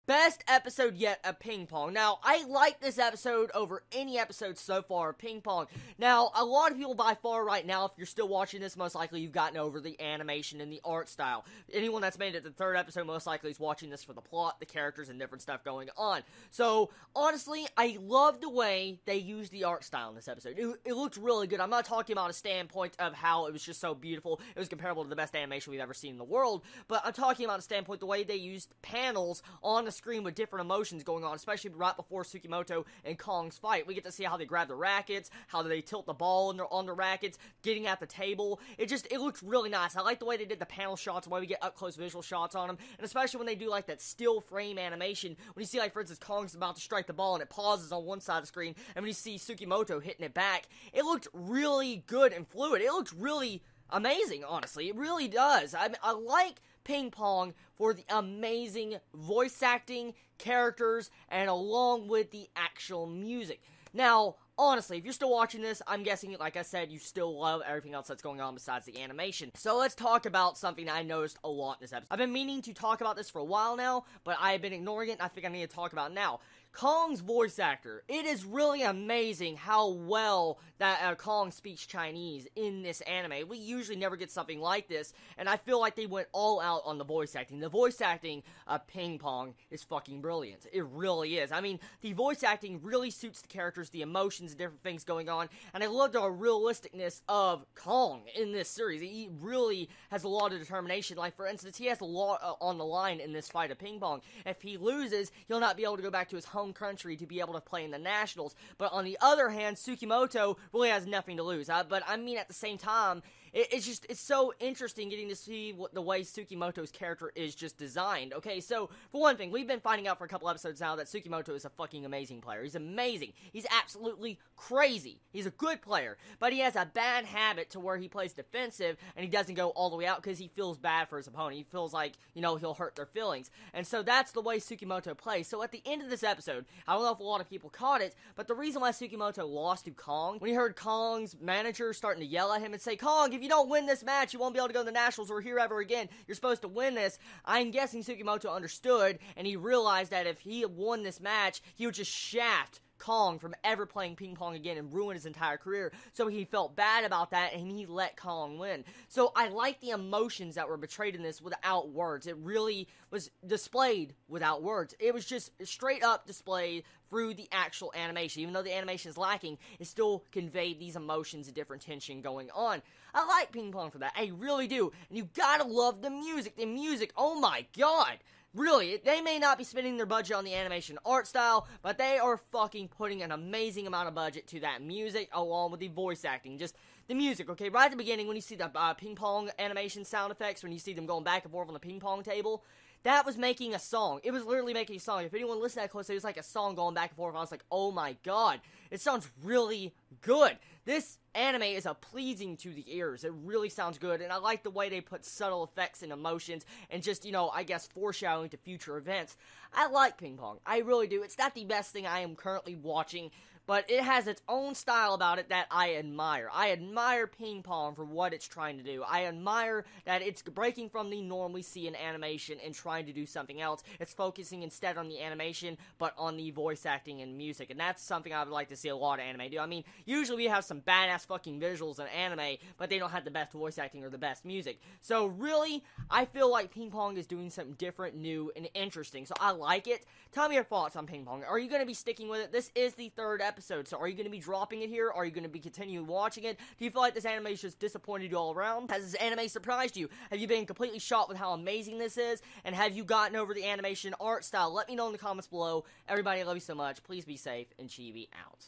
Best episode yet of Ping Pong. Now, I like this episode over any episode so far of Ping Pong. Now, a lot of people by far right now, if you're still watching this, most likely you've gotten over the animation and the art style. Anyone that's made it to the third episode most likely is watching this for the plot, the characters, and different stuff going on. So, honestly, I love the way they used the art style in this episode. It looked really good. I'm not talking about a standpoint of how it was just so beautiful. It was comparable to the best animation we've ever seen in the world, but I'm talking about a standpoint the way they used panels on the screen with different emotions going on, especially right before Tsukimoto and Kong's fight. We get to see how they grab the rackets, how they tilt the ball on the rackets, getting at the table. It looks really nice. I like the way they did the panel shots, the way we get up-close visual shots on them, and especially when they do, like, that still frame animation, when you see, like, for instance, Kong's about to strike the ball, and it pauses on one side of the screen, and when you see Tsukimoto hitting it back, it looked really good and fluid. It looked really amazing, honestly. It really does. I like Ping Pong for the amazing voice acting, characters, and along with the actual music. Now, honestly, if you're still watching this, I'm guessing, like I said, you still love everything else that's going on besides the animation. So let's talk about something I noticed a lot in this episode. I've been meaning to talk about this for a while now, but I've been ignoring it, and I think I need to talk about it now. Kong's voice actor. It is really amazing how well that Kong speaks Chinese in this anime. We usually never get something like this, and I feel like they went all out on the voice acting. The voice acting of Ping Pong is fucking brilliant. It really is. I mean, the voice acting really suits the characters, the emotions, and different things going on, and I love the realisticness of Kong in this series. He really has a lot of determination. Like, for instance, he has a lot on the line in this fight of Ping Pong. If he loses, he'll not be able to go back to his home country to be able to play in the Nationals. But on the other hand, Tsukimoto really has nothing to lose. But I mean, at the same time, it's so interesting getting to see the way Tsukimoto's character is just designed. Okay, so, for one thing, we've been finding out for a couple episodes now that Tsukimoto is a fucking amazing player. He's amazing. He's absolutely crazy. He's a good player, but he has a bad habit to where he plays defensive, and he doesn't go all the way out because he feels bad for his opponent. He feels like, he'll hurt their feelings. And so that's the way Tsukimoto plays. So at the end of this episode, I don't know if a lot of people caught it, but the reason why Tsukimoto lost to Kong, when he heard Kong's manager starting to yell at him and say, "Kong, if you don't win this match, you won't be able to go to the Nationals or here ever again. You're supposed to win this." I'm guessing Tsukimoto understood, and he realized that if he had won this match, he would just shaft Kong from ever playing ping pong again and ruin his entire career. So he felt bad about that, and he let Kong win. So I like the emotions that were betrayed in this without words. It really was displayed without words. It was just straight up displayed through the actual animation. Even though the animation is lacking, it still conveyed these emotions and different tension going on. I like Ping Pong for that. I really do. And you gotta love the music. The music, oh my god. Really, they may not be spending their budget on the animation art style, but they are fucking putting an amazing amount of budget to that music along with the voice acting. Just the music, okay? Right at the beginning, when you see the ping pong animation sound effects, when you see them going back and forth on the ping pong table, that was making a song. It was literally making a song. If anyone listened that close, it was like a song going back and forth. I was like, oh my god, it sounds really good. This anime is pleasing to the ears. It really sounds good, and I like the way they put subtle effects and emotions and just, I guess, foreshadowing to future events. I like Ping Pong. I really do. It's not the best thing I am currently watching, but it has its own style about it that I admire. I admire Ping Pong for what it's trying to do. I admire that it's breaking from the norm we see in animation and trying to do something else. It's focusing instead on the animation, but on the voice acting and music, and that's something I would like to see a lot of anime do. I mean, usually we have some badass fucking visuals in anime, but they don't have the best voice acting or the best music. So really, I feel like Ping Pong is doing something different, new, and interesting, so I like it. Tell me your thoughts on Ping Pong. Are you going to be sticking with it? This is the third episode, so are you going to be dropping it here? Are you going to be continuing watching it? Do you feel like this anime has just disappointed you all around? Has this anime surprised you? Have you been completely shocked with how amazing this is? And have you gotten over the animation art style? Let me know in the comments below. Everybody, I love you so much. Please be safe, and Chibi out.